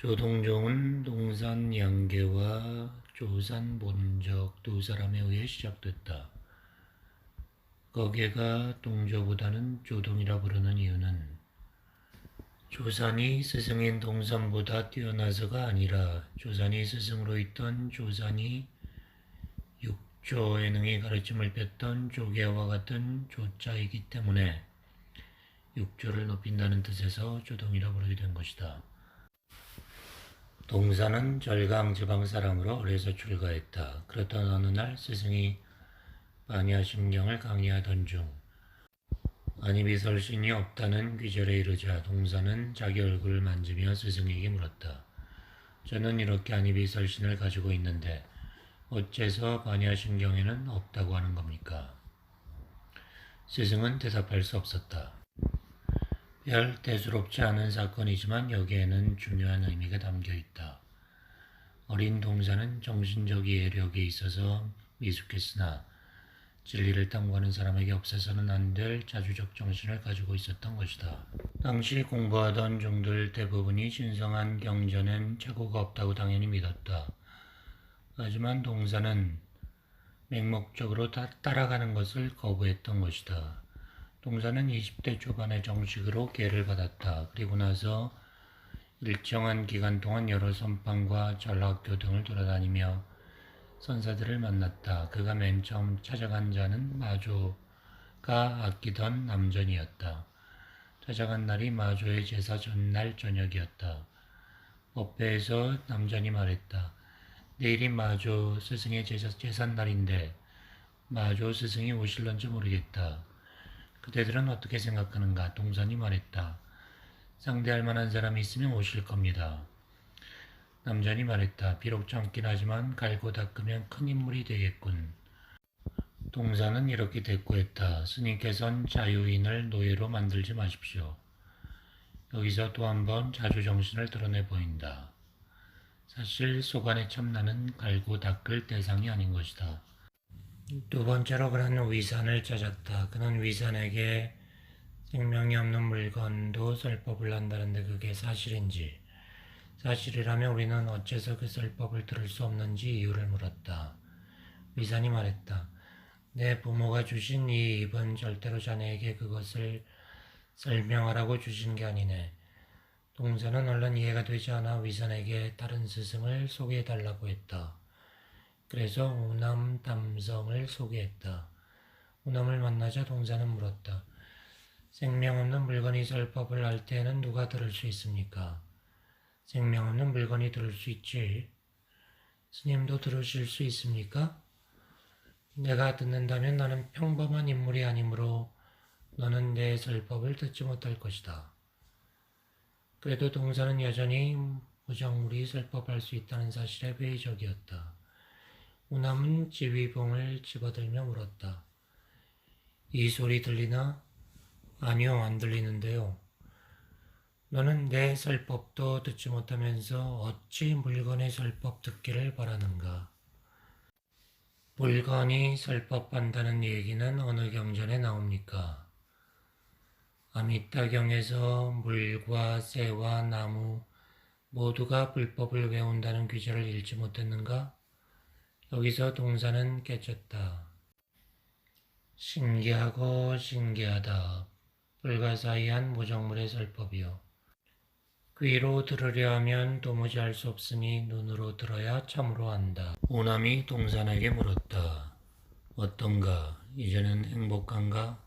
조동종은 동산 양계와 조산 본적 두 사람에 의해 시작됐다. 거기가 동조보다는 조동이라 부르는 이유는 조산이 스승인 동산보다 뛰어나서가 아니라 조산이 스승으로 있던 조산이 육조에 능히 가르침을 뺐던 조계와 같은 조자이기 때문에 육조를 높인다는 뜻에서 조동이라 부르게 된 것이다. 동산은 절강 지방 사람으로 어려서 출가했다. 그렇던 어느 날 스승이 반야심경을 강의하던 중 안이비설신이 없다는 귀절에 이르자 동산은 자기 얼굴을 만지며 스승에게 물었다. 저는 이렇게 안이비설신을 가지고 있는데 어째서 반야심경에는 없다고 하는 겁니까? 스승은 대답할 수 없었다. 별 대수롭지 않은 사건이지만 여기에는 중요한 의미가 담겨 있다. 어린 동산은 정신적 이해력에 있어서 미숙했으나 진리를 탐구하는 사람에게 없어서는 안 될 자주적 정신을 가지고 있었던 것이다. 당시 공부하던 종들 대부분이 신성한 경전엔 착오가 없다고 당연히 믿었다. 하지만 동산은 맹목적으로 따라가는 것을 거부했던 것이다. 동산은 20대 초반의 정식으로 계를 받았다. 그리고 나서 일정한 기간 동안 여러 선방과 전학교 등을 돌아다니며 선사들을 만났다. 그가 맨 처음 찾아간 자는 마조가 아끼던 남전이었다. 찾아간 날이 마조의 제사 전날 저녁이었다. 법회에서 남전이 말했다. 내일이 마조 스승의 제삿날인데 마조 스승이 오실런지 모르겠다. 그대들은 어떻게 생각하는가? 동산이 말했다. 상대할 만한 사람이 있으면 오실 겁니다. 남전이 말했다. 비록 젊긴 하지만 갈고 닦으면 큰 인물이 되겠군. 동산은 이렇게 대꾸했다. 스님께선 자유인을 노예로 만들지 마십시오. 여기서 또 한 번 자주정신을 드러내 보인다. 사실 소관의 참나는 갈고 닦을 대상이 아닌 것이다. 두 번째로 그는 위산을 찾았다. 그는 위산에게 생명이 없는 물건도 설법을 한다는데 그게 사실인지, 사실이라면 우리는 어째서 그 설법을 들을 수 없는지 이유를 물었다. 위산이 말했다. 내 부모가 주신 이 입은 절대로 자네에게 그것을 설명하라고 주신 게 아니네. 동산은 얼른 이해가 되지 않아 위산에게 다른 스승을 소개해달라고 했다. 그래서 우남 담성을 소개했다. 우남을 만나자 동산은 물었다. 생명 없는 물건이 설법을 할 때에는 누가 들을 수 있습니까? 생명 없는 물건이 들을 수 있지. 스님도 들으실 수 있습니까? 내가 듣는다면 나는 평범한 인물이 아니므로 너는 내 설법을 듣지 못할 것이다. 그래도 동산은 여전히 무정물이 설법할 수 있다는 사실에 회의적이었다. 우남은 지휘봉을 집어들며 물었다. 이 소리 들리나? 아니요, 안 들리는데요. 너는 내 설법도 듣지 못하면서 어찌 물건의 설법 듣기를 바라는가? 물건이 설법한다는 얘기는 어느 경전에 나옵니까? 아미타경에서 물과 새와 나무 모두가 불법을 외운다는 규제를 읽지 못했는가? 여기서 동산은 깨쳤다. 신기하고 신기하다. 불가사의한 무정물의 설법이요. 귀로 들으려 하면 도무지 알 수 없으니 눈으로 들어야 참으로 안다. 우남이 동산에게 물었다. 어떤가? 이제는 행복한가?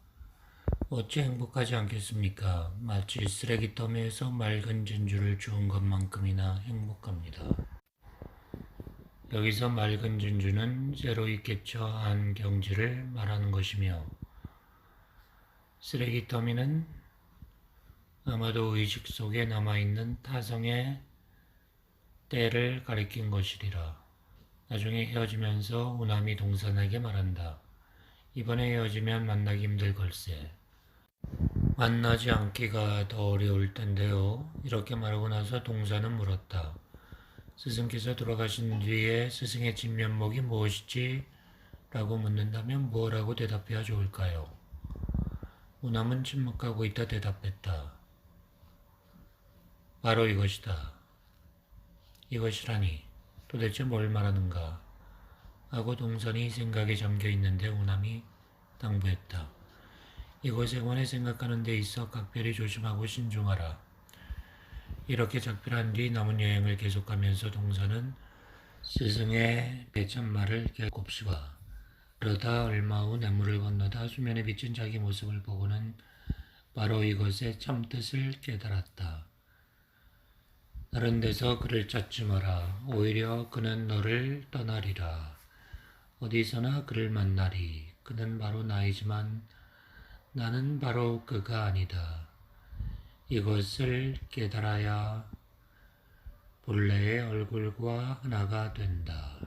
어찌 행복하지 않겠습니까? 마치 쓰레기더미에서 맑은 진주를 주운 것만큼이나 행복합니다. 여기서 맑은 진주는 새로이 깨쳐한 경지를 말하는 것이며 쓰레기더미는 아마도 의식 속에 남아있는 타성의 때를 가리킨 것이리라. 나중에 헤어지면서 우남이 동산에게 말한다. 이번에 헤어지면 만나기 힘들 걸세. 만나지 않기가 더 어려울 텐데요. 이렇게 말하고 나서 동산은 물었다. 스승께서 돌아가신 뒤에 스승의 진면목이 무엇이지? 라고 묻는다면 뭐라고 대답해야 좋을까요? 우남은 침묵하고 있다 대답했다. 바로 이것이다. 이것이라니 도대체 뭘 말하는가 하고 동선이 생각에 잠겨 있는데 우남이 당부했다. 이것에 관해 생각하는 데 있어 각별히 조심하고 신중하라. 이렇게 작별한 뒤 남은 여행을 계속하면서 동서는 스승의 배참말을 곱씹어 그러다 얼마 후 냇물을 건너다 수면에 비친 자기 모습을 보고는 바로 이것의 참뜻을 깨달았다. 다른 데서 그를 찾지 마라. 오히려 그는 너를 떠나리라. 어디서나 그를 만나리. 그는 바로 나이지만 나는 바로 그가 아니다. 이것을 깨달아야 본래의 얼굴과 하나가 된다.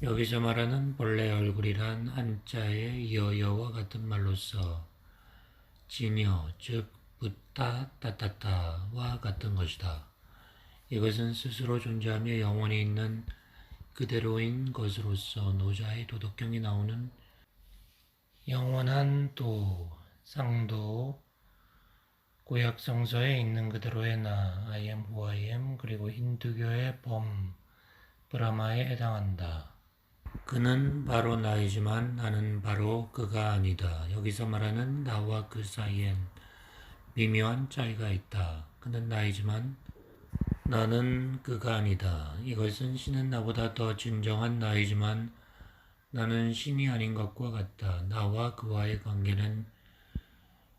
여기서 말하는 본래의 얼굴이란 한자의 여여와 같은 말로서 진여, 즉 붓다, 따따따와 같은 것이다. 이것은 스스로 존재하며 영원히 있는 그대로인 것으로서 노자의 도덕경이 나오는 영원한 도, 상도, 구약 성서에 있는 그대로의 나, I am who I am, 그리고 힌두교의 범, 브라마에 해당한다. 그는 바로 나이지만 나는 바로 그가 아니다. 여기서 말하는 나와 그 사이엔 미묘한 차이가 있다. 그는 나이지만 나는 그가 아니다. 이것은 신은 나보다 더 진정한 나이지만 나는 신이 아닌 것과 같다. 나와 그와의 관계는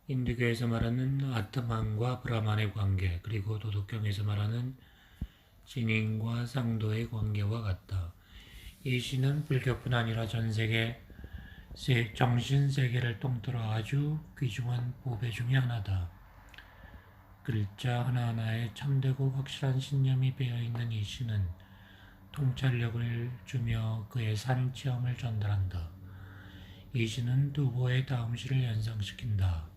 힌두교에서 말하는 아트만과 브라만의 관계, 그리고 도덕경에서 말하는 진인과 상도의 관계와 같다. 이 신은 불교뿐 아니라 전 세계 정신세계를 통틀어 아주 귀중한 보배 중의 하나다. 글자 하나하나에 참되고 확실한 신념이 배어있는 이 신은 통찰력을 주며 그의 산 체험을 전달한다. 이 시는 두보의 다음 시를 연상시킨다.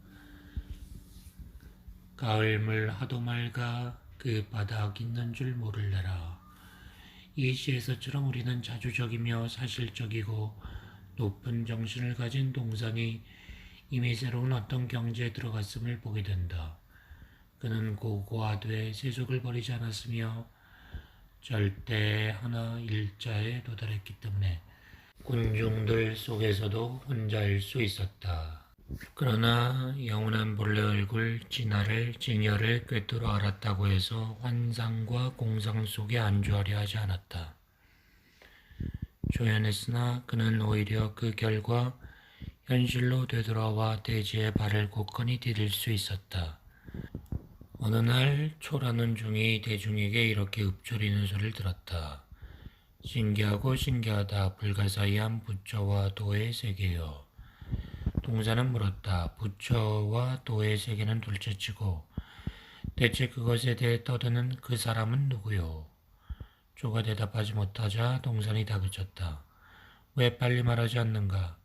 가을물 하도 맑아 그 바닥 있는 줄 모를래라. 이 시에서처럼 우리는 자주적이며 사실적이고 높은 정신을 가진 동산이 이미 새로운 어떤 경지에 들어갔음을 보게 된다. 그는 고고하되 세속을 버리지 않았으며 절대 하나 일자에 도달했기 때문에 군중들 속에서도 혼자일 수 있었다. 그러나 영원한 본래 얼굴 진여를 꿰뚫어 알았다고 해서 환상과 공상 속에 안주하려 하지 않았다. 조연했으나 그는 오히려 그 결과 현실로 되돌아와 대지에 발을 굳건히 디딜 수 있었다. 어느 날 초라는 중이 대중에게 이렇게 읊조리는 소리를 들었다. 신기하고 신기하다. 불가사의한 부처와 도의 세계여. 동자는 물었다. 부처와 도의 세계는 둘째치고 대체 그것에 대해 떠드는 그 사람은 누구요? 조가 대답하지 못하자 동산이 다그쳤다. 왜 빨리 말하지 않는가?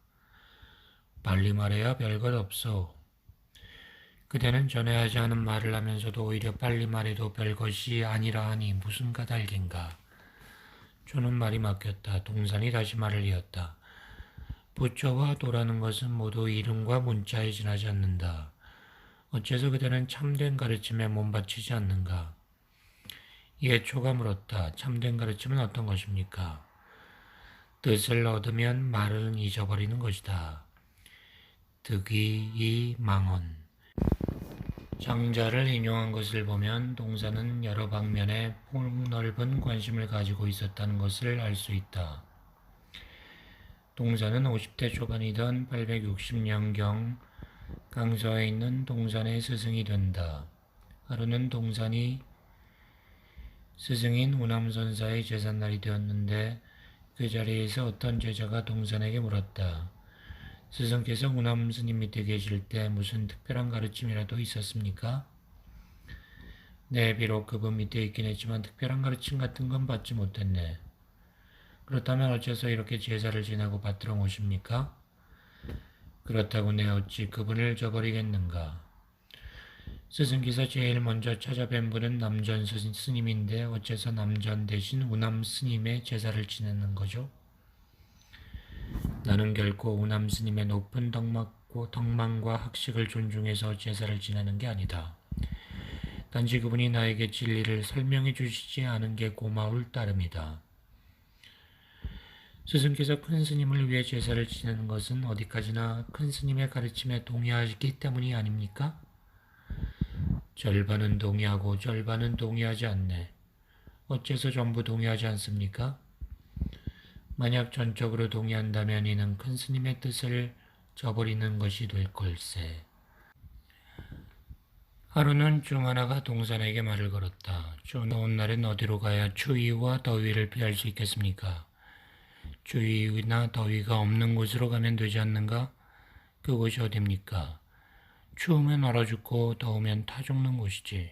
빨리 말해야 별것 없어. 그대는 전에 하지 않은 말을 하면서도 오히려 빨리 말해도 별것이 아니라 하니 무슨 까닭인가? 조는 말이 막혔다. 동산이 다시 말을 이었다. 부처와 도라는 것은 모두 이름과 문자에 지나지 않는다. 어째서 그대는 참된 가르침에 몸바치지 않는가? 이에 초가 물었다. 참된 가르침은 어떤 것입니까? 뜻을 얻으면 말은 잊어버리는 것이다. 득이 이 망언. 장자를 인용한 것을 보면 동사는 여러 방면에 폭넓은 관심을 가지고 있었다는 것을 알 수 있다. 동사는 50대 초반이던 860년경 강서에 있는 동산의 스승이 된다. 하루는 동산이 스승인 우남선사의 제삿날이 되었는데 그 자리에서 어떤 제자가 동산에게 물었다. 스승께서 우남 스님 밑에 계실 때 무슨 특별한 가르침이라도 있었습니까? 네, 비록 그분 밑에 있긴 했지만 특별한 가르침 같은 건 받지 못했네. 그렇다면 어째서 이렇게 제사를 지내고 받들어 모십니까? 그렇다고 내 어찌 그분을 저버리겠는가? 스승께서 제일 먼저 찾아뵌 분은 남전 스님인데 어째서 남전 대신 우남 스님의 제사를 지내는 거죠? 나는 결코 우남 스님의 높은 덕망과 학식을 존중해서 제사를 지내는 게 아니다. 단지 그분이 나에게 진리를 설명해 주시지 않은 게 고마울 따름이다. 스승께서 큰 스님을 위해 제사를 지내는 것은 어디까지나 큰 스님의 가르침에 동의하기 때문이 아닙니까? 절반은 동의하고 절반은 동의하지 않네. 어째서 전부 동의하지 않습니까? 만약 전적으로 동의한다면 이는 큰 스님의 뜻을 저버리는 것이 될 걸세. 하루는 중 하나가 동산에게 말을 걸었다. 추운 날엔 어디로 가야 추위와 더위를 피할 수 있겠습니까? 추위나 더위가 없는 곳으로 가면 되지 않는가? 그곳이 어딥니까? 추우면 얼어 죽고 더우면 타 죽는 곳이지.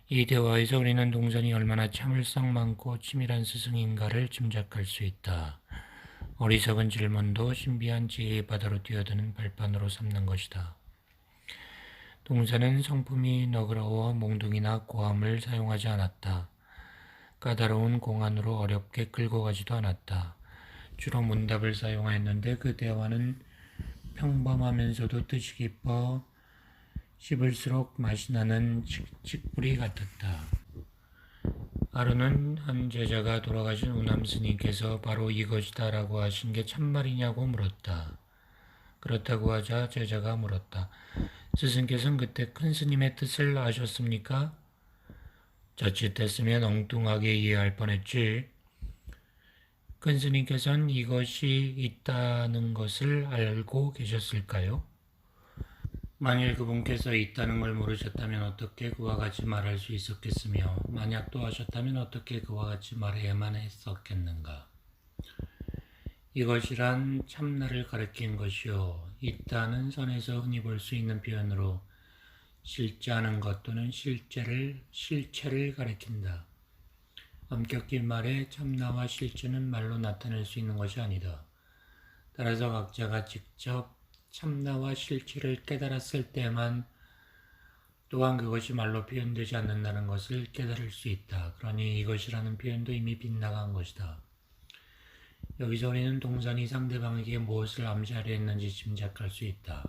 이 대화에서 우리는 동산이 얼마나 참을성 많고 치밀한 스승인가를 짐작할 수 있다. 어리석은 질문도 신비한 지혜의 바다로 뛰어드는 발판으로 삼는 것이다. 동산은 성품이 너그러워 몽둥이나 고함을 사용하지 않았다. 까다로운 공안으로 어렵게 끌고 가지도 않았다. 주로 문답을 사용하였는데 그 대화는 평범하면서도 뜻이 깊어 씹을수록 맛이 나는 칡뿌리 같았다. 하루는 한 제자가 돌아가신 우남 스님께서 바로 이것이다 라고 하신 게 참말이냐고 물었다. 그렇다고 하자 제자가 물었다. 스승께서는 그때 큰 스님의 뜻을 아셨습니까? 자칫했으면 엉뚱하게 이해할 뻔했지. 큰 스님께서는 이것이 있다는 것을 알고 계셨을까요? 만일 그분께서 있다는 걸 모르셨다면 어떻게 그와 같이 말할 수 있었겠으며 만약 또 하셨다면 어떻게 그와 같이 말해야만 했었겠는가. 이것이란 참나를 가리킨 것이요 있다는 선에서 흔히 볼 수 있는 표현으로 실제하는 것 또는 실체를 가리킨다. 엄격히 말해 참나와 실체는 말로 나타낼 수 있는 것이 아니다. 따라서 각자가 직접 참나와 실체를 깨달았을 때만 또한 그것이 말로 표현되지 않는다는 것을 깨달을 수 있다. 그러니 이것이라는 표현도 이미 빗나간 것이다. 여기서 우리는 동산이 상대방에게 무엇을 암시하려 했는지 짐작할 수 있다.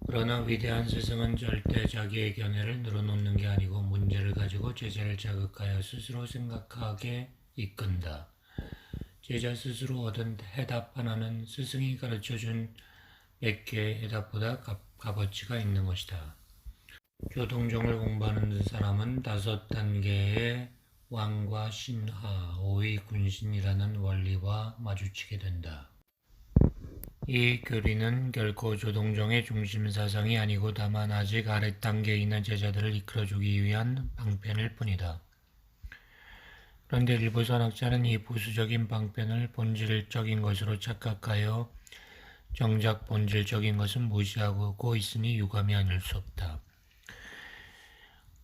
그러나 위대한 스승은 절대 자기의 견해를 늘어놓는 게 아니고 문제를 가지고 제자를 자극하여 스스로 생각하게 이끈다. 제자 스스로 얻은 해답 하나는 스승이 가르쳐준 100개의 해답보다 값어치가 있는 것이다. 교동종을 공부하는 사람은 5단계의 왕과 신하, 오의 군신이라는 원리와 마주치게 된다. 이 교리는 결코 조동종의 중심 사상이 아니고 다만 아직 아랫단계에 있는 제자들을 이끌어주기 위한 방편일 뿐이다. 그런데 일부 선학자는 이 부수적인 방편을 본질적인 것으로 착각하여 정작 본질적인 것은 무시하고 있으니 유감이 아닐 수 없다.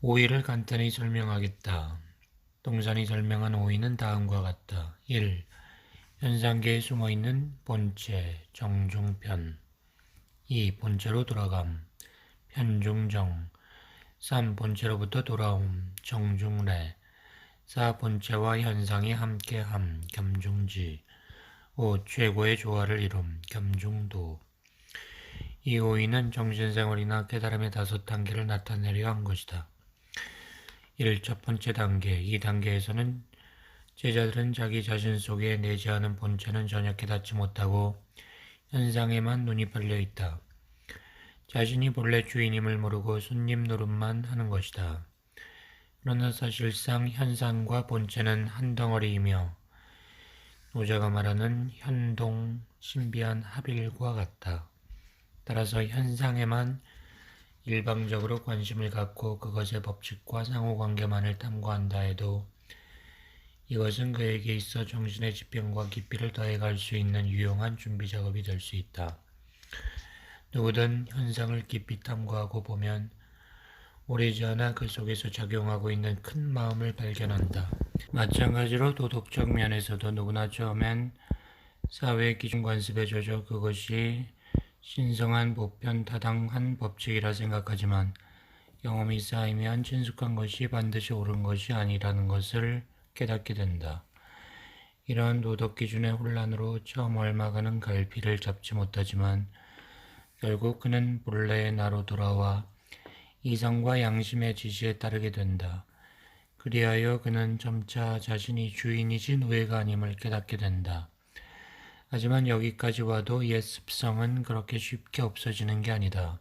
오의를 간단히 설명하겠다. 동산이 설명한 오의는 다음과 같다. 1. 현상계에 숨어있는 본체, 정중편. 2. 본체로 돌아감, 편중정. 3. 본체로부터 돌아옴, 정중래. 4. 본체와 현상이 함께함, 겸중지. 5. 최고의 조화를 이룸, 겸중도. 이 오의는 정신생활이나 깨달음의 5단계를 나타내려 한 것이다. 1. 첫 번째 단계. 이 단계에서는 제자들은 자기 자신 속에 내재하는 본체는 전혀 깨닫지 못하고 현상에만 눈이 팔려 있다. 자신이 본래 주인임을 모르고 손님 노릇만 하는 것이다. 그러나 사실상 현상과 본체는 한 덩어리이며 노자가 말하는 현동, 신비한 합일과 같다. 따라서 현상에만 일방적으로 관심을 갖고 그것의 법칙과 상호관계만을 탐구한다 해도 이것은 그에게 있어 정신의 지평과 깊이를 더해갈 수 있는 유용한 준비 작업이 될 수 있다. 누구든 현상을 깊이 탐구하고 보면 오래지 않아 그 속에서 작용하고 있는 큰 마음을 발견한다. 마찬가지로 도덕적 면에서도 누구나 처음엔 사회 기준 관습에 젖어 그것이 신성한 보편 타당한 법칙이라 생각하지만 경험이 쌓이면 친숙한 것이 반드시 옳은 것이 아니라는 것을 깨닫게 된다. 이러한 도덕 기준의 혼란으로 처음 얽막하는 갈피를 잡지 못하지만 결국 그는 본래의 나로 돌아와 이성과 양심의 지시에 따르게 된다. 그리하여 그는 점차 자신이 주인이지 노예가 아님을 깨닫게 된다. 하지만 여기까지 와도 옛 습성은 그렇게 쉽게 없어지는 게 아니다.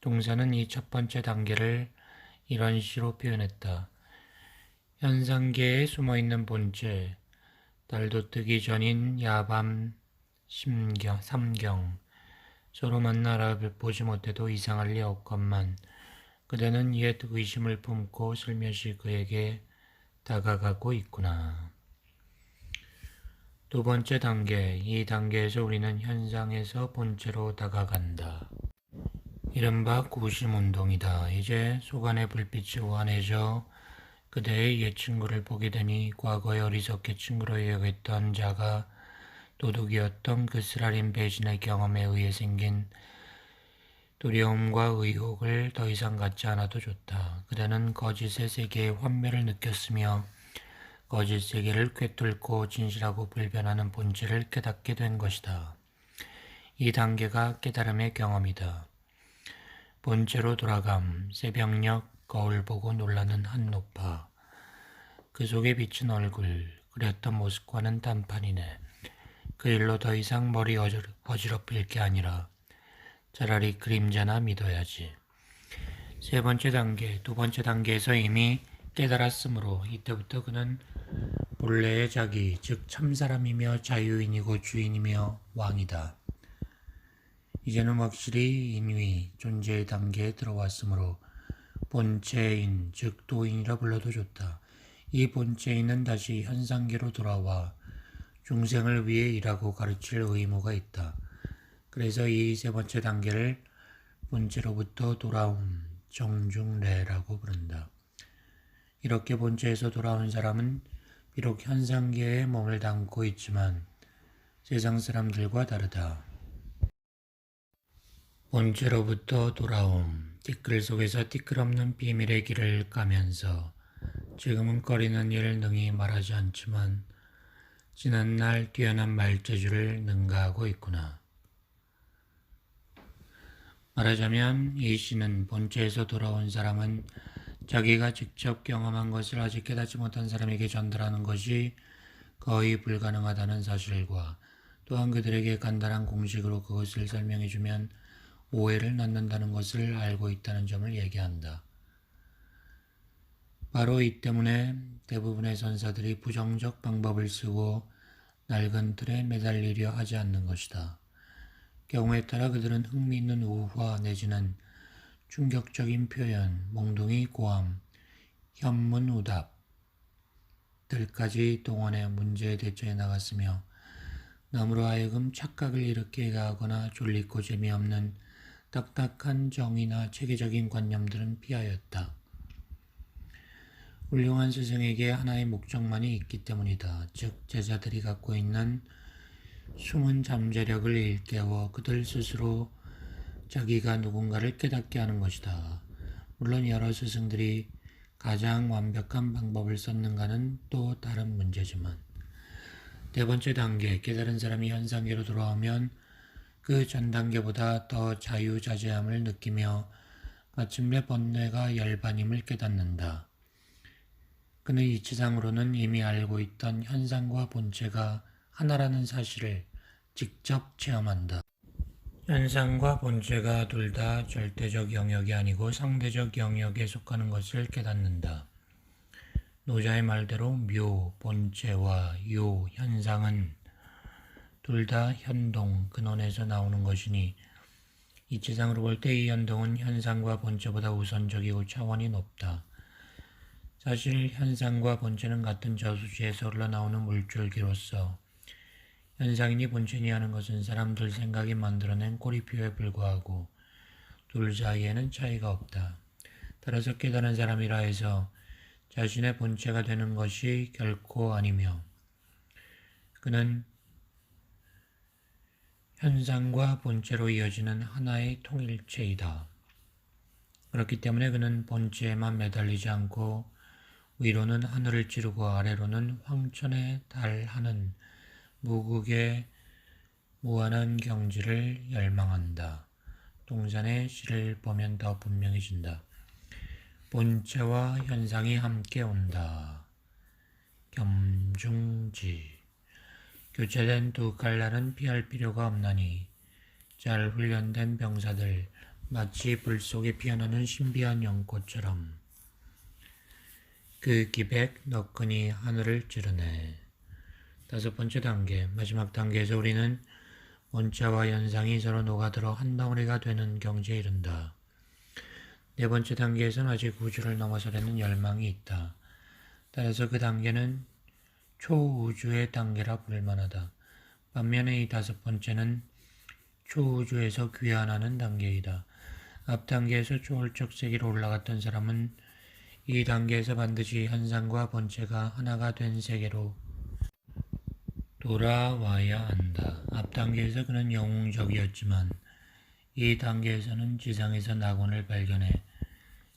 동사는 이 첫 번째 단계를 이런 시로 표현했다. 현상계에 숨어있는 본체, 달도 뜨기 전인 야밤 삼경, 서로 만나 알아보지 못해도 이상할 리 없건만 그대는 옛 의심을 품고 슬며시 그에게 다가가고 있구나. 두 번째 단계, 이 단계에서 우리는 현상에서 본체로 다가간다. 이른바 구심운동이다. 이제 속안의 불빛이 환해져 그대의 옛 친구를 보게 되니 과거에 어리석게 친구로 여겼던 자가 도둑이었던 그 쓰라린 배신의 경험에 의해 생긴 두려움과 의혹을 더 이상 갖지 않아도 좋다. 그대는 거짓의 세계의 환멸을 느꼈으며 거짓 세계를 꿰뚫고 진실하고 불변하는 본질을 깨닫게 된 것이다. 이 단계가 깨달음의 경험이다. 본체로 돌아감, 새벽녘 거울 보고 놀라는 한노파. 그 속에 비친 얼굴, 그렸던 모습과는 단판이네. 그 일로 더 이상 머리 어지럽힐 게 아니라 차라리 그림자나 믿어야지. 세 번째 단계, 두 번째 단계에서 이미 깨달았으므로 이때부터 그는 본래의 자기, 즉 참사람이며 자유인이고 주인이며 왕이다. 이제는 확실히 인위, 존재의 단계에 들어왔으므로 본체인, 즉 도인이라 불러도 좋다. 이 본체인은 다시 현상계로 돌아와 중생을 위해 일하고 가르칠 의무가 있다. 그래서 이 세 번째 단계를 본체로부터 돌아옴, 정중례라고 부른다. 이렇게 본체에서 돌아온 사람은 비록 현상계에 몸을 담고 있지만 세상 사람들과 다르다. 본체로부터 돌아옴, 티끌 속에서 티끌 없는 비밀의 길을 가면서 지금은 꺼리는 일을 능히 말하지 않지만 지난날 뛰어난 말재주를 능가하고 있구나. 말하자면 이 시는 본체에서 돌아온 사람은 자기가 직접 경험한 것을 아직 깨닫지 못한 사람에게 전달하는 것이 거의 불가능하다는 사실과 또한 그들에게 간단한 공식으로 그것을 설명해주면 오해를 낳는다는 것을 알고 있다는 점을 얘기한다. 바로 이 때문에 대부분의 선사들이 부정적 방법을 쓰고 낡은 틀에 매달리려 하지 않는 것이다. 경우에 따라 그들은 흥미있는 우화 내지는 충격적인 표현, 몽둥이 고함, 현문우답들까지 동원해 문제에 대처해 나갔으며 남으로 하여금 착각을 일으키게 하거나 졸리고 재미없는 딱딱한 정의나 체계적인 관념들은 피하였다. 훌륭한 스승에게 하나의 목적만이 있기 때문이다. 즉 제자들이 갖고 있는 숨은 잠재력을 일깨워 그들 스스로 자기가 누군가를 깨닫게 하는 것이다. 물론 여러 스승들이 가장 완벽한 방법을 썼는가는 또 다른 문제지만 네 번째 단계, 깨달은 사람이 현상계로 돌아오면 그 전 단계보다 더 자유자재함을 느끼며 마침내 번뇌가 열반임을 깨닫는다. 그는 이치상으로는 이미 알고 있던 현상과 본체가 하나라는 사실을 직접 체험한다. 현상과 본체가 둘 다 절대적 영역이 아니고 상대적 영역에 속하는 것을 깨닫는다. 노자의 말대로 묘, 본체와 요, 현상은 둘 다 현동, 근원에서 나오는 것이니 이치상으로 볼 때 이 현동은 현상과 본체보다 우선적이고 차원이 높다. 사실 현상과 본체는 같은 저수지에서 흘러나오는 물줄기로서 현상이니 본체니 하는 것은 사람들 생각이 만들어낸 꼬리표에 불과하고 둘 사이에는 차이가 없다. 따라서 깨달은 사람이라 해서 자신의 본체가 되는 것이 결코 아니며 그는 현상과 본체로 이어지는 하나의 통일체이다. 그렇기 때문에 그는 본체에만 매달리지 않고 위로는 하늘을 찌르고 아래로는 황천에 달하는 무극의 무한한 경지를 열망한다. 동산의 시를 보면 더 분명해진다. 본체와 현상이 함께 온다. 겸중지. 교체된 두 칼날은 피할 필요가 없나니 잘 훈련된 병사들 마치 불 속에 피어나는 신비한 연꽃처럼 그 기백 너끈히 하늘을 찌르네. 5번째 단계, 마지막 단계에서 우리는 본체와 현상이 서로 녹아들어 한 덩어리가 되는 경지에 이른다. 4번째 단계에서는 아직 우주를 넘어서려는 열망이 있다. 따라서 그 단계는 초우주의 단계라 부를 만하다. 반면에 이 5번째는 초우주에서 귀환하는 단계이다. 앞 단계에서 초월적 세계로 올라갔던 사람은 이 단계에서 반드시 현상과 본체가 하나가 된 세계로 돌아와야 한다. 앞 단계에서 그는 영웅적이었지만 이 단계에서는 지상에서 낙원을 발견해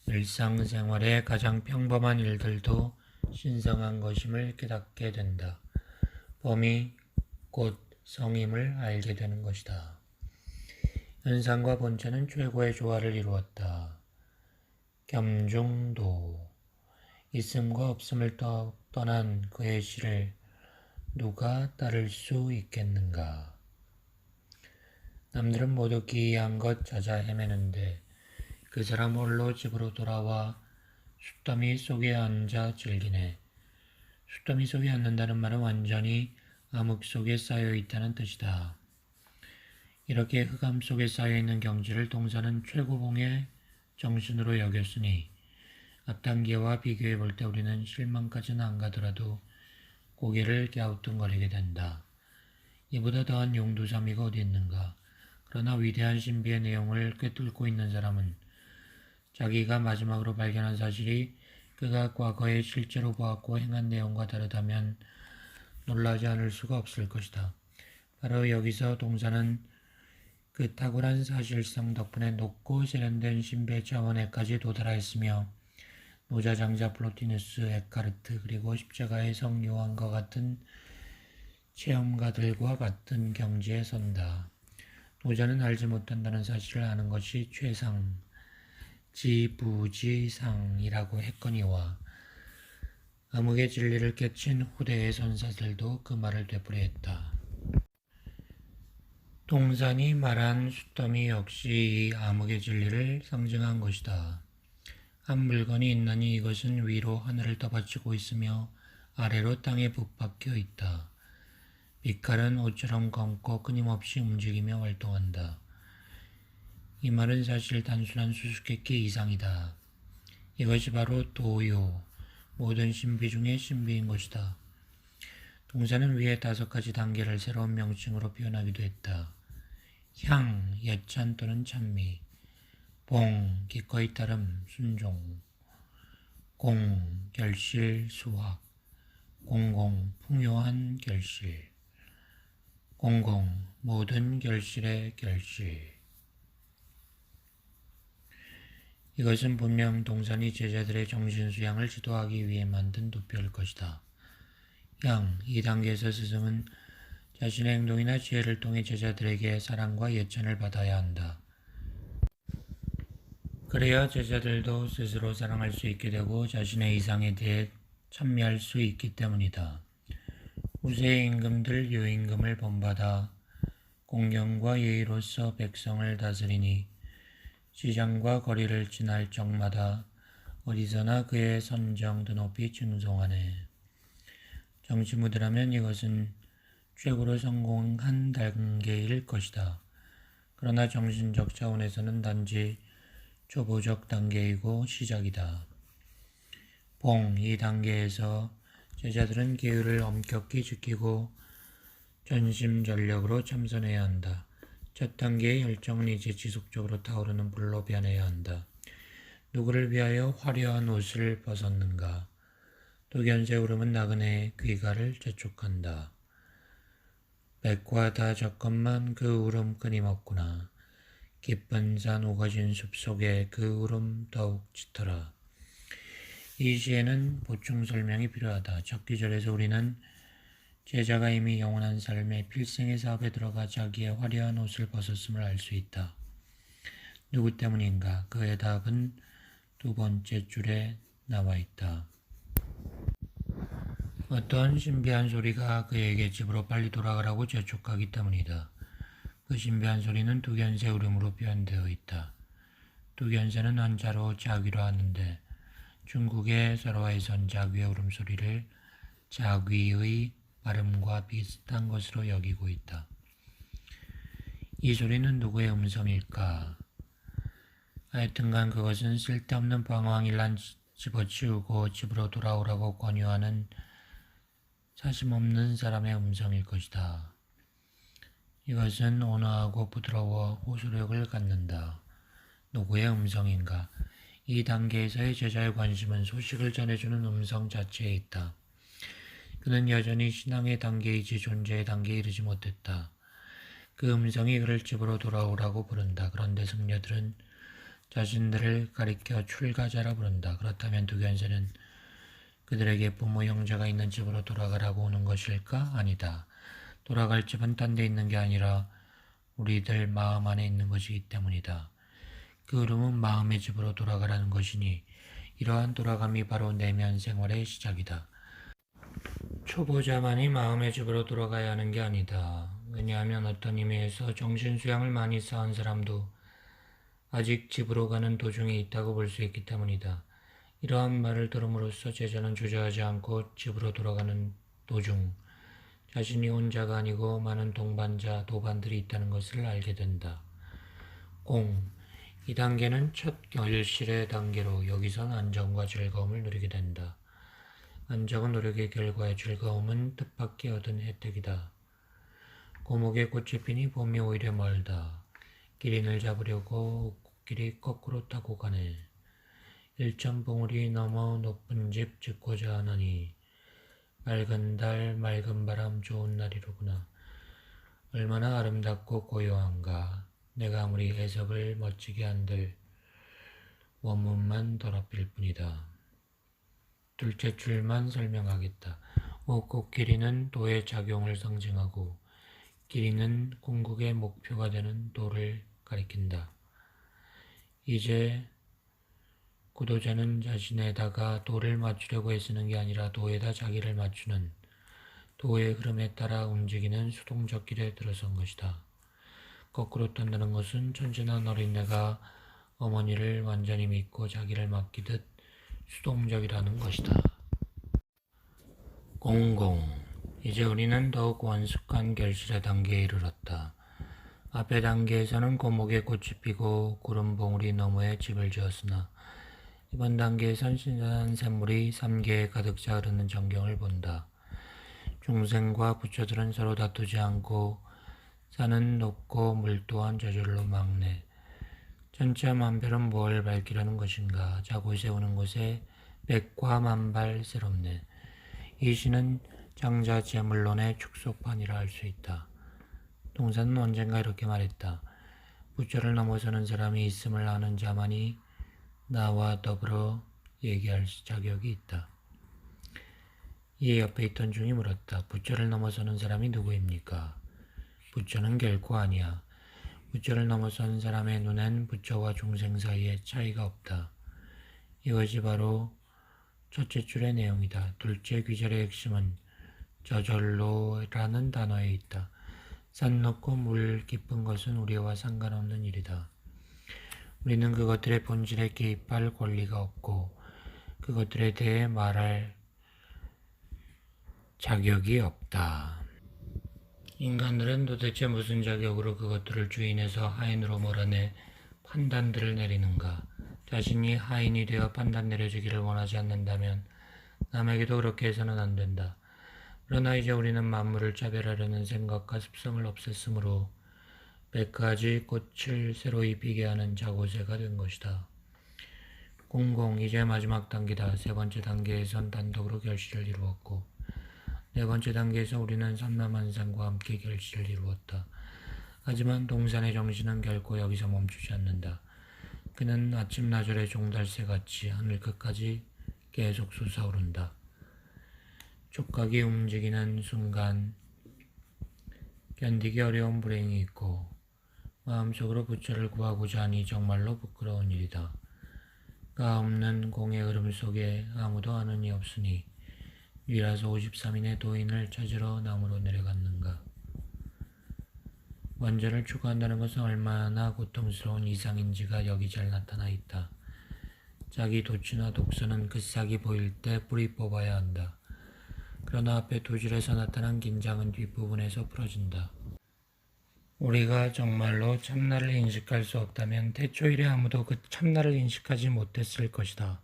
일상생활의 가장 평범한 일들도 신성한 것임을 깨닫게 된다. 범이 곧 성임을 알게 되는 것이다. 현상과 본체는 최고의 조화를 이루었다. 겸중도. 있음과 없음을 떠난 그의 시를 누가 따를 수 있겠는가. 남들은 모두 기이한 것 찾아 헤매는데 그 사람 홀로 집으로 돌아와 숫더미 속에 앉아 즐기네. 숫더미 속에 앉는다는 말은 완전히 암흑 속에 쌓여 있다는 뜻이다. 이렇게 흑암 속에 쌓여 있는 경지를 동사는 최고봉의 정신으로 여겼으니 앞 단계와 비교해 볼 때 우리는 실망까지는 안 가더라도 고개를 갸우뚱거리게 된다. 이보다 더한 용두사미가 어디 있는가. 그러나 위대한 신비의 내용을 꿰뚫고 있는 사람은 자기가 마지막으로 발견한 사실이 그가 과거에 실제로 보았고 행한 내용과 다르다면 놀라지 않을 수가 없을 것이다. 바로 여기서 동사는 그 탁월한 사실성 덕분에 높고 세련된 신비의 차원에까지 도달하였으며 노자 장자 플로티누스 에카르트 그리고 십자가의 성 요한과 같은 체험가들과 같은 경지에 선다. 노자는 알지 못한다는 사실을 아는 것이 최상, 지부지상이라고 했거니와 암흑의 진리를 깨친 후대의 선사들도 그 말을 되풀이했다. 동산이 말한 숫더미 역시 이 암흑의 진리를 상징한 것이다. 한 물건이 있나니 이것은 위로 하늘을 떠받치고 있으며 아래로 땅에 붙박혀 있다. 빛깔은 옷처럼 검고 끊임없이 움직이며 활동한다. 이 말은 사실 단순한 수수께끼 이상이다. 이것이 바로 도요, 모든 신비 중의 신비인 것이다. 동사는 위에 5가지 단계를 새로운 명칭으로 표현하기도 했다. 향, 예찬 또는 찬미. 봉, 기꺼이 따름, 순종. 공, 결실, 수확. 공공, 풍요한 결실. 공공, 모든 결실의 결실. 이것은 분명 동산이 제자들의 정신수양을 지도하기 위해 만든 도표일 것이다. 양, 이 단계에서 스승은 자신의 행동이나 지혜를 통해 제자들에게 사랑과 예찬을 받아야 한다. 그래야 제자들도 스스로 사랑할 수 있게 되고 자신의 이상에 대해 찬미할 수 있기 때문이다. 우세의 임금들 유임금을 본받아 공경과 예의로서 백성을 다스리니 시장과 거리를 지날 적마다 어디서나 그의 선정 드높이 칭송하네. 정치무드라면 이것은 최고로 성공한 단계일 것이다. 그러나 정신적 차원에서는 단지 초보적 단계이고 시작이다. 봉, 이 단계에서 제자들은 계율을 엄격히 지키고 전심전력으로 참선해야 한다. 첫 단계의 열정은 이제 지속적으로 타오르는 불로 변해야 한다. 누구를 위하여 화려한 옷을 벗었는가? 도견새 울음은 나그네의 귀가를 재촉한다. 백과 다 적건만 그 울음 끊임없구나. 깊은 산 우거진 숲 속에 그 울음 더욱 짙어라. 이 시에는 보충 설명이 필요하다. 첫 구절에서 우리는 제자가 이미 영원한 삶의 필생의 사업에 들어가 자기의 화려한 옷을 벗었음을 알 수 있다. 누구 때문인가? 그의 답은 두 번째 줄에 나와 있다. 어떤 신비한 소리가 그에게 집으로 빨리 돌아가라고 재촉하기 때문이다. 그 신비한 소리는 두견새 울음으로 표현되어 있다. 두견새는 한자로 자귀라 하는데 중국의 설화에선 자귀의 울음소리를 자귀의 발음과 비슷한 것으로 여기고 있다. 이 소리는 누구의 음성일까? 하여튼간 그것은 쓸데없는 방황일란 집어치우고 집으로 돌아오라고 권유하는 사심없는 사람의 음성일 것이다. 이것은 온화하고 부드러워 호소력을 갖는다. 누구의 음성인가? 이 단계에서의 제자의 관심은 소식을 전해주는 음성 자체에 있다. 그는 여전히 신앙의 단계이지 존재의 단계에 이르지 못했다. 그 음성이 그를 집으로 돌아오라고 부른다. 그런데 승려들은 자신들을 가리켜 출가자라 부른다. 그렇다면 두견새는 그들에게 부모 형제가 있는 집으로 돌아가라고 오는 것일까? 아니다. 돌아갈 집은 딴 데 있는 게 아니라 우리들 마음 안에 있는 것이기 때문이다. 그 울음은 마음의 집으로 돌아가라는 것이니 이러한 돌아감이 바로 내면 생활의 시작이다. 초보자만이 마음의 집으로 돌아가야 하는 게 아니다. 왜냐하면 어떤 의미에서 정신수양을 많이 쌓은 사람도 아직 집으로 가는 도중에 있다고 볼 수 있기 때문이다. 이러한 말을 들음으로써 제자는 주저하지 않고 집으로 돌아가는 도중 자신이 혼자가 아니고 많은 동반자, 도반들이 있다는 것을 알게 된다. 이 단계는 첫 결실의 단계로 여기선 안정과 즐거움을 누리게 된다. 안정은 노력의 결과에 즐거움은 뜻밖의 얻은 혜택이다. 고목에 꽃이 피니 봄이 오히려 멀다. 기린을 잡으려고 코끼리 거꾸로 타고 가네. 일천봉우리 넘어 높은 집 짓고자 하느니 맑은 달, 맑은 바람, 좋은 날이로구나. 얼마나 아름답고 고요한가. 내가 아무리 해석을 멋지게 한들 원문만 더럽힐 뿐이다. 둘째 줄만 설명하겠다. 꽃기리는 도의 작용을 상징하고 기리는 궁극의 목표가 되는 도를 가리킨다. 이제 구도자는 자신에다가 도를 맞추려고 애쓰는 게 아니라 도에다 자기를 맞추는 도의 흐름에 따라 움직이는 수동적 길에 들어선 것이다. 거꾸로 턴다는 것은 천진한 어린애가 어머니를 완전히 믿고 자기를 맡기듯 수동적이라는 것이다. 이제 우리는 더욱 원숙한 결실의 단계에 이르렀다. 앞의 단계에서는 고목에 꽃이 피고 구름 봉우리 너머에 집을 지었으나 이번 단계에선 신선한 샘물이 삼계에 가득 차 흐르는 전경을 본다. 중생과 부처들은 서로 다투지 않고 산은 높고 물 또한 저절로 막네. 천차만별은 무엇을 밝히려는 것인가. 자고 세우는 곳에 백과 만발 새롭네. 이 시는 장자재물론의 축소판이라 할 수 있다. 동사는 언젠가 이렇게 말했다. 부처를 넘어서는 사람이 있음을 아는 자만이 나와 더불어 얘기할 자격이 있다. 이 옆에 있던 중이 물었다. 부처를 넘어서는 사람이 누구입니까? 부처는 결코 아니야. 부처를 넘어선 사람의 눈엔 부처와 중생 사이에 차이가 없다. 이것이 바로 첫째 줄의 내용이다. 둘째 귀절의 핵심은 저절로라는 단어에 있다. 산 높고 물 깊은 것은 우리와 상관없는 일이다. 우리는 그것들의 본질에 개입할 권리가 없고 그것들에 대해 말할 자격이 없다. 인간들은 도대체 무슨 자격으로 그것들을 주인에서 하인으로 몰아내 판단들을 내리는가? 자신이 하인이 되어 판단 내려주기를 원하지 않는다면 남에게도 그렇게 해서는 안 된다. 그러나 이제 우리는 만물을 차별하려는 생각과 습성을 없앴으므로 100가지 꽃을 새로이 피게 하는 자고새가 된 것이다. 이제 마지막 단계다. 세 번째 단계에선 단독으로 결실을 이루었고 네 번째 단계에서 우리는 삼라만상과 함께 결실을 이루었다. 하지만 동산의 정신은 결코 여기서 멈추지 않는다. 그는 아침나절의 종달새같이 하늘 끝까지 계속 솟아오른다. 촉각이 움직이는 순간 견디기 어려운 불행이 있고 마음속으로 부처를 구하고자 하니 정말로 부끄러운 일이다. 가 없는 공의 흐름 속에 아무도 아는 이 없으니 위라서 53인의 도인을 찾으러 남으로 내려갔는가. 원전을 추구한다는 것은 얼마나 고통스러운 이상인지가 여기 잘 나타나 있다. 자기 도취나 독서는 그 싹이 보일 때 뿌리 뽑아야 한다. 그러나 앞에 두 줄에서 나타난 긴장은 뒷부분에서 풀어진다. 우리가 정말로 참나를 인식할 수 없다면 태초일에 아무도 그 참나를 인식하지 못했을 것이다.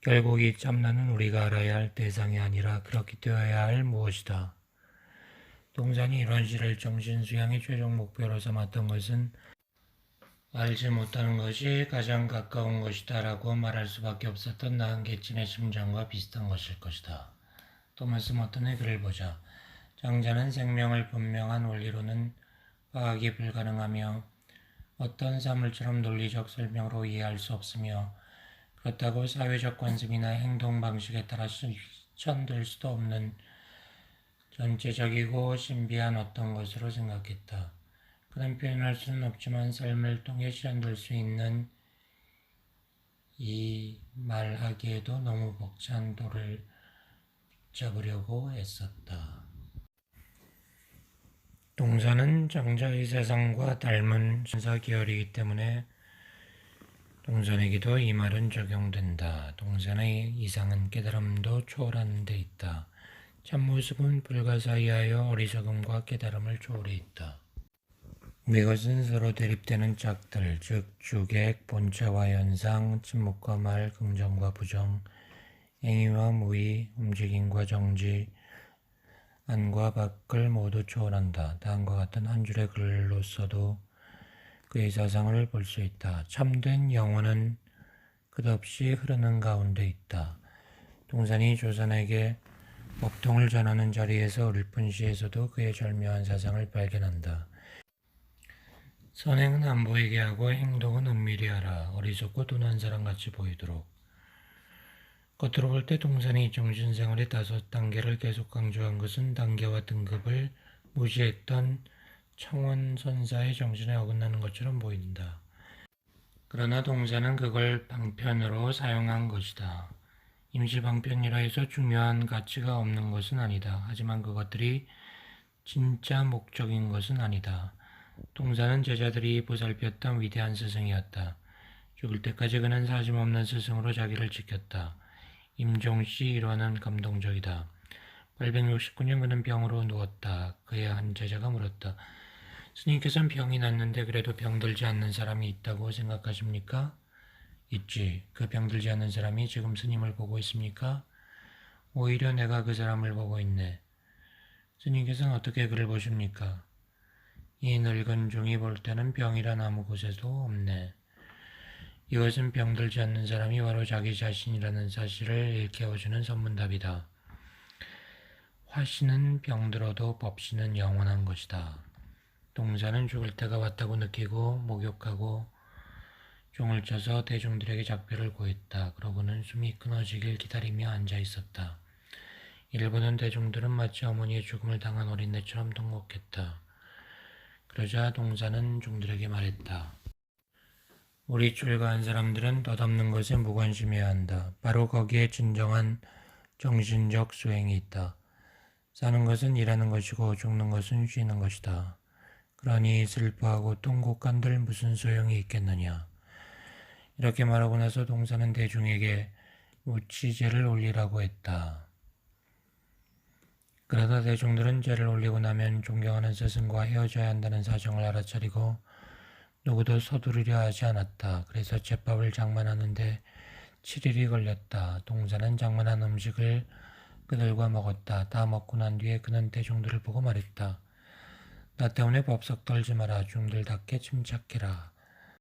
결국 이 참나는 우리가 알아야 할 대상이 아니라 그렇게 되어야 할 무엇이다. 동산이 이런 시를 정신수양의 최종 목표로 삼았던 것은 알지 못하는 것이 가장 가까운 것이다 라고 말할 수밖에 없었던 나은개친의 심정과 비슷한 것일 것이다. 토마스 머튼의 글을 보자. 장자는 생명을 분명한 원리로는 파악이 불가능하며 어떤 사물처럼 논리적 설명으로 이해할 수 없으며 그렇다고 사회적 관습이나 행동 방식에 따라 실천될 수도 없는 전체적이고 신비한 어떤 것으로 생각했다. 그는 표현할 수는 없지만 삶을 통해 실현될 수 있는 이 말하기에도 너무 벅찬 도를 붙잡으려고 애썼다. 동사는 장자의 세상과 닮은 순사 계열이기 때문에 동산에게도 이 말은 적용된다. 동산의 이상은 깨달음도 초월하는 데 있다. 참모습은 불가사의하여 어리석음과 깨달음을 초월해 있다. 이것은 서로 대립되는 짝들, 즉 주객, 본체와 현상, 침묵과 말, 긍정과 부정, 행위와 무의, 움직임과 정지, 안과 밖을 모두 초월한다. 다음과 같은 한 줄의 글로서도 그의 사상을 볼 수 있다. 참된 영혼은 끝없이 흐르는 가운데 있다. 동산이 조선에게 법통을 전하는 자리에서 을푼 시에서도 그의 절묘한 사상을 발견한다. 선행은 안 보이게 하고 행동은 은밀히 하라. 어리석고 둔한 사람같이 보이도록. 겉으로 볼 때 동산이 정신생활의 5단계를 계속 강조한 것은 단계와 등급을 무시했던 청원선사의 정신에 어긋나는 것처럼 보인다. 그러나 동산은 그걸 방편으로 사용한 것이다. 임시방편이라 해서 중요한 가치가 없는 것은 아니다. 하지만 그것들이 진짜 목적인 것은 아니다. 동산은 제자들이 보살폈던 위대한 스승이었다. 죽을 때까지 그는 사심없는 스승으로 자기를 지켰다. 임종씨 일화는 감동적이다. 869년 그는 병으로 누웠다. 그의 한 제자가 물었다. 스님께서는 병이 났는데 그래도 병들지 않는 사람이 있다고 생각하십니까? 있지. 그 병들지 않는 사람이 지금 스님을 보고 있습니까? 오히려 내가 그 사람을 보고 있네. 스님께서는 어떻게 그를 보십니까? 이 늙은 종이 볼 때는 병이란 아무 곳에도 없네. 이것은 병들지 않는 사람이 바로 자기 자신이라는 사실을 일깨워주는 선문답이다. 화신은 병들어도 법신은 영원한 것이다. 동자는 죽을 때가 왔다고 느끼고 목욕하고 종을 쳐서 대중들에게 작별을 고했다. 그러고는 숨이 끊어지길 기다리며 앉아 있었다. 이를 보는 대중들은 마치 어머니의 죽음을 당한 어린애처럼 통곡했다. 그러자 동자는 종들에게 말했다. 우리 출가한 사람들은 덧없는 것에 무관심해야 한다. 바로 거기에 진정한 정신적 수행이 있다. 사는 것은 일하는 것이고 죽는 것은 쉬는 것이다. 그러니 슬퍼하고 통곡한들 무슨 소용이 있겠느냐. 이렇게 말하고 나서 동사는 대중에게 무치제를 올리라고 했다. 그러다 대중들은 제를 올리고 나면 존경하는 스승과 헤어져야 한다는 사정을 알아차리고 누구도 서두르려 하지 않았다. 그래서 제밥을 장만하는데 7일이 걸렸다. 동사는 장만한 음식을 그들과 먹었다. 다 먹고 난 뒤에 그는 대중들을 보고 말했다. 나 때문에 법석 떨지 마라. 중들답게 침착해라.